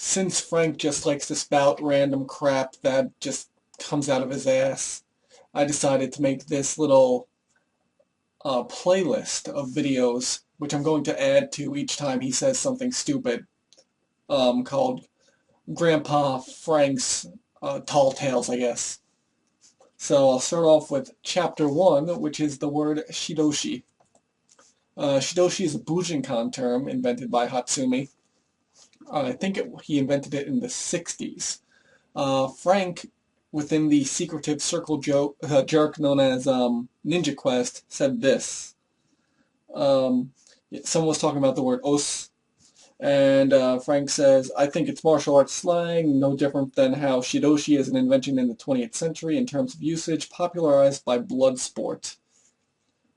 Since Frank just likes to spout random crap that just comes out of his ass, I decided to make this little playlist of videos, which I'm going to add to each time he says something stupid, called Grandpa Frank's Tall Tales, I guess. So I'll start off with chapter 1, which is the word Shidoshi. Shidoshi is a Bujinkan term invented by Hatsumi. I think he invented it in the 60s. Frank, within the secretive circle jerk known as Ninja Quest, said this. Someone was talking about the word os, and Frank says, I think it's martial arts slang, no different than how Shidoshi is an invention in the 20th century in terms of usage, popularized by Bloodsport,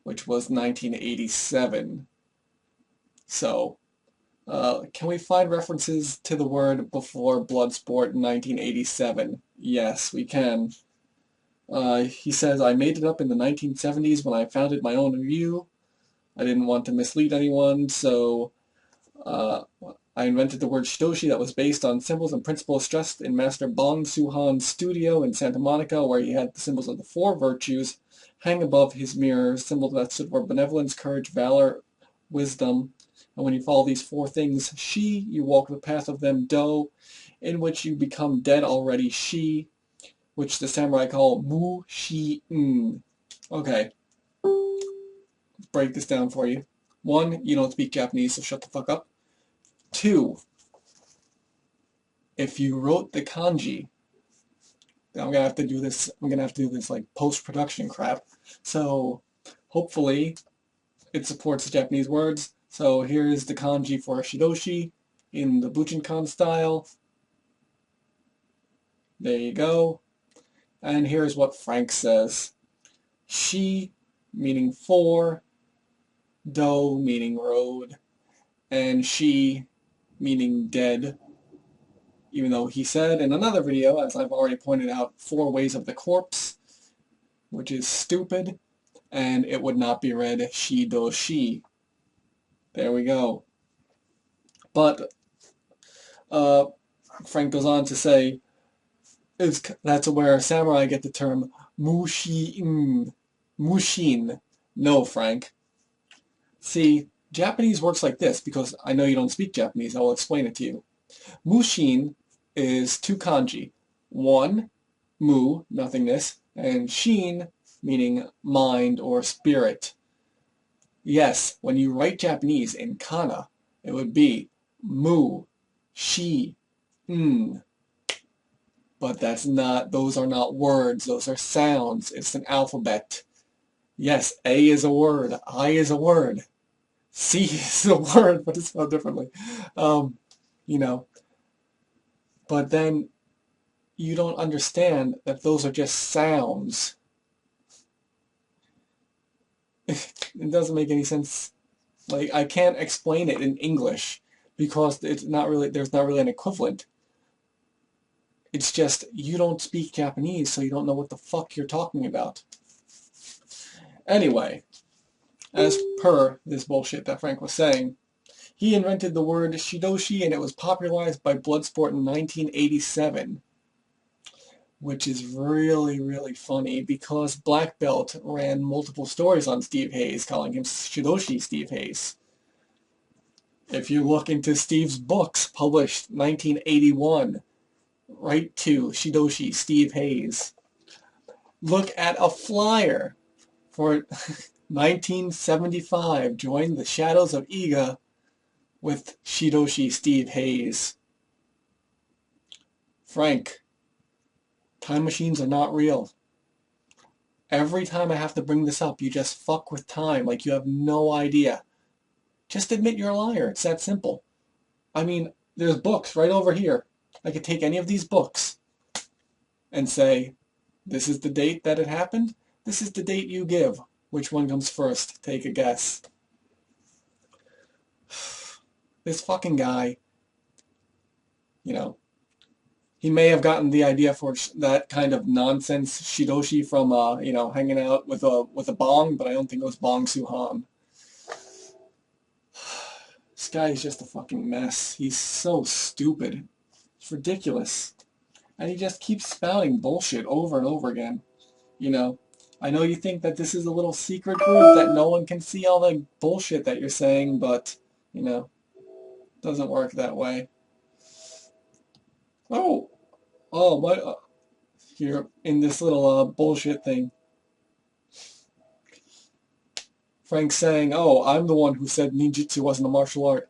which was 1987. So, can we find references to the word before Bloodsport in 1987? Yes, we can. He says, I made it up in the 1970s when I founded my own review. I didn't want to mislead anyone, so I invented the word Shidoshi that was based on symbols and principles stressed in Master Bong Suhan's studio in Santa Monica, where he had the symbols of the four virtues hang above his mirror, symbols that stood for benevolence, courage, valor, wisdom. And when you follow these four things, Shi, you walk the path of them, Do, in which you become dead already, Shi, which the samurai call mushin. Okay, let's break this down for you. 1, you don't speak Japanese, so shut the fuck up. 2, if you wrote the kanji, I'm gonna have to do this like post-production crap. So hopefully it supports the Japanese words. So here's the kanji for Shidoshi in the Bujinkan style. There you go. And here's what Frank says. Shi, meaning four, Do, meaning road, and Shi, meaning dead. Even though he said in another video, as I've already pointed out, 4 ways of the corpse, which is stupid, and it would not be read Shidoshi. There we go. But Frank goes on to say, that's where samurai get the term mushin. Mushin. No, Frank. See, Japanese works like this, because I know you don't speak Japanese, I will explain it to you. Mushin is 2 kanji. 1, mu, nothingness, and shin, meaning mind or spirit. Yes, when you write Japanese in kana, it would be mu, shi, n. But those are not words, those are sounds. It's an alphabet. Yes, A is a word, I is a word, C is a word, but it's spelled differently. You know, but then you don't understand that those are just sounds. It doesn't make any sense. Like, I can't explain it in English because there's not really an equivalent. It's just, you don't speak Japanese, so you don't know what the fuck you're talking about. Anyway, as per this bullshit that Frank was saying, he invented the word Shidoshi and it was popularized by Bloodsport in 1987. Which is really, really funny because Black Belt ran multiple stories on Steve Hayes, calling him Shidoshi Steve Hayes. If you look into Steve's books, published 1981, right to Shidoshi Steve Hayes. Look at a flyer for 1975, Join the Shadows of Iga with Shidoshi Steve Hayes. Frank, time machines are not real. Every time I have to bring this up, you just fuck with time like you have no idea. Just admit you're a liar. It's that simple. I mean, there's books right over here. I could take any of these books and say, this is the date that it happened. This is the date you give. Which one comes first? Take a guess. This fucking guy, you know, he may have gotten the idea for that kind of nonsense Shidoshi from, you know, hanging out with a bong, but I don't think it was Bong Suhan. This guy is just a fucking mess. He's so stupid. It's ridiculous. And he just keeps spouting bullshit over and over again. You know, I know you think that this is a little secret group that no one can see all the bullshit that you're saying, but, you know, it doesn't work that way. Oh, oh, my, here, in this little bullshit thing. Frank's saying, oh, I'm the one who said ninjutsu wasn't a martial art.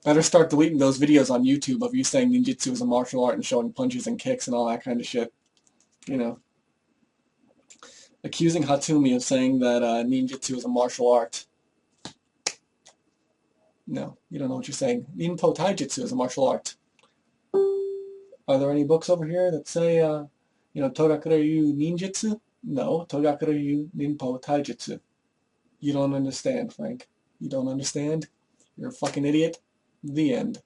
Better start deleting those videos on YouTube of you saying ninjutsu is a martial art and showing punches and kicks and all that kind of shit. You know. Accusing Hatsumi of saying that ninjutsu is a martial art. No, you don't know what you're saying. Ninpo Taijutsu is a martial art. Are there any books over here that say, Togakuryu Ninjutsu? No, Togakuryu Ninpo Taijutsu. You don't understand, Frank. You don't understand? You're a fucking idiot. The end.